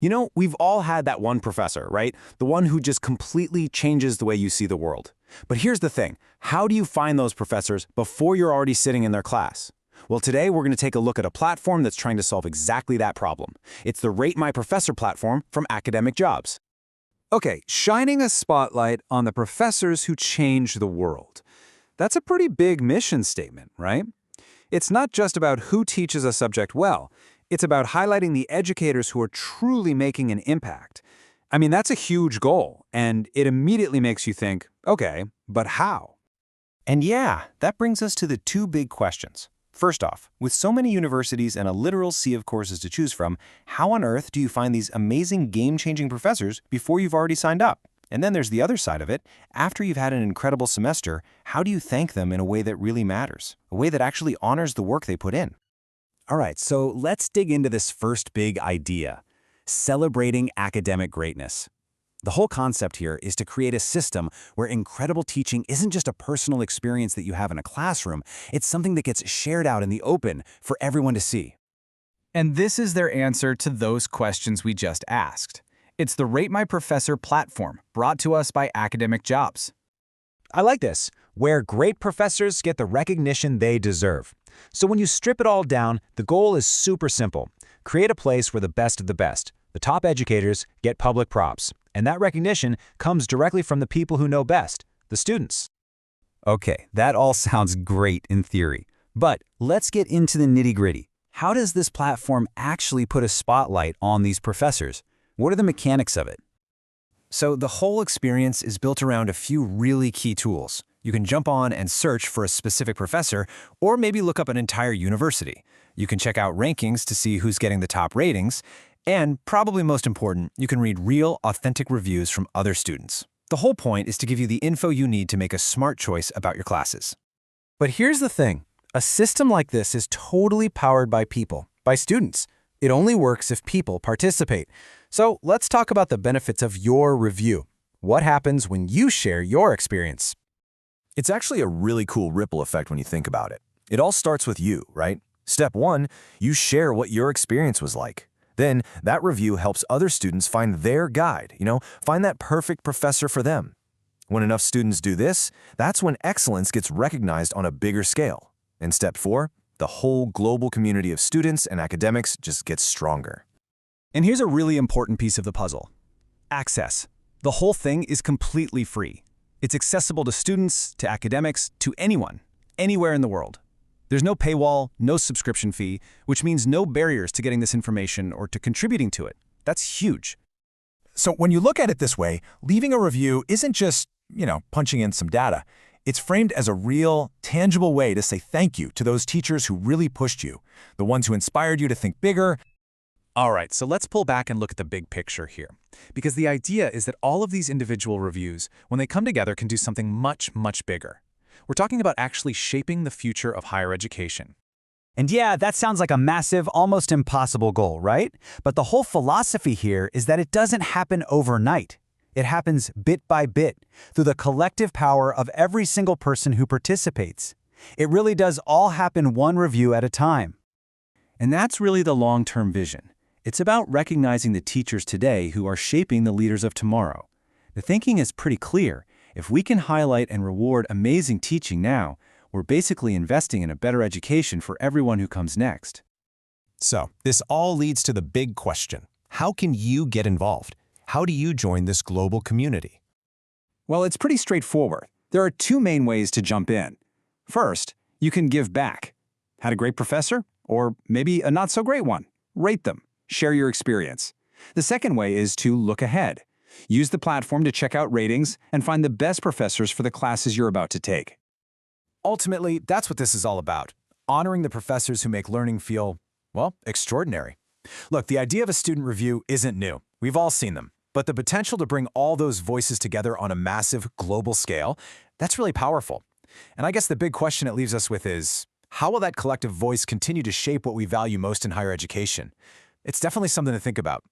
You know, we've all had that one professor, right? The one who just completely changes the way you see the world. But here's the thing. How do you find those professors before you're already sitting in their class? Well, today we're going to take a look at a platform that's trying to solve exactly that problem. It's the Rate My Professor platform from Academic Jobs. Okay, shining a spotlight on the professors who change the world. That's a pretty big mission statement, right? It's not just about who teaches a subject well. It's about highlighting the educators who are truly making an impact. I mean, that's a huge goal, and it immediately makes you think, okay, but how? And yeah, that brings us to the two big questions. First off, with so many universities and a literal sea of courses to choose from, how on earth do you find these amazing game-changing professors before you've already signed up? And then there's the other side of it. After you've had an incredible semester, how do you thank them in a way that really matters? A way that actually honors the work they put in? All right, so let's dig into this first big idea, celebrating academic greatness. The whole concept here is to create a system where incredible teaching isn't just a personal experience that you have in a classroom, it's something that gets shared out in the open for everyone to see. And this is their answer to those questions we just asked. It's the Rate My Professor platform, brought to us by Academic Jobs. I like this, where great professors get the recognition they deserve. So when you strip it all down, the goal is super simple. Create a place where the best of the best, the top educators, get public props. And that recognition comes directly from the people who know best, the students. Okay, that all sounds great in theory. But let's get into the nitty-gritty. How does this platform actually put a spotlight on these professors? What are the mechanics of it? So the whole experience is built around a few really key tools. You can jump on and search for a specific professor, or maybe look up an entire university. You can check out rankings to see who's getting the top ratings, and probably most important, you can read real, authentic reviews from other students. The whole point is to give you the info you need to make a smart choice about your classes. But here's the thing. A system like this is totally powered by people, by students. It only works if people participate. So let's talk about the benefits of your review. What happens when you share your experience? It's actually a really cool ripple effect when you think about it. It all starts with you, right? Step one, you share what your experience was like. Then that review helps other students find their guide, find that perfect professor for them. When enough students do this, that's when excellence gets recognized on a bigger scale. And step four, the whole global community of students and academics just gets stronger. And here's a really important piece of the puzzle. Access. The whole thing is completely free. It's accessible to students, to academics, to anyone, anywhere in the world. There's no paywall, no subscription fee, which means no barriers to getting this information or to contributing to it. That's huge. So when you look at it this way, leaving a review isn't just, punching in some data. It's framed as a real, tangible way to say thank you to those teachers who really pushed you, the ones who inspired you to think bigger. All right, so let's pull back and look at the big picture here. Because the idea is that all of these individual reviews, when they come together, can do something much, much bigger. We're talking about actually shaping the future of higher education. And yeah, that sounds like a massive, almost impossible goal, right? But the whole philosophy here is that it doesn't happen overnight. It happens bit by bit, through the collective power of every single person who participates. It really does all happen one review at a time. And that's really the long-term vision. It's about recognizing the teachers today who are shaping the leaders of tomorrow. The thinking is pretty clear. If we can highlight and reward amazing teaching now, we're basically investing in a better education for everyone who comes next. So this all leads to the big question. How can you get involved? How do you join this global community? Well, it's pretty straightforward. There are two main ways to jump in. First, you can give back. Had a great professor? Or maybe a not-so-great one? Rate them. Share your experience. The second way is to look ahead. Use the platform to check out ratings and find the best professors for the classes you're about to take. Ultimately, that's what this is all about. Honoring the professors who make learning feel, extraordinary. Look, the idea of a student review isn't new. We've all seen them. But the potential to bring all those voices together on a massive global scale, that's really powerful. And I guess the big question it leaves us with is, how will that collective voice continue to shape what we value most in higher education? It's definitely something to think about.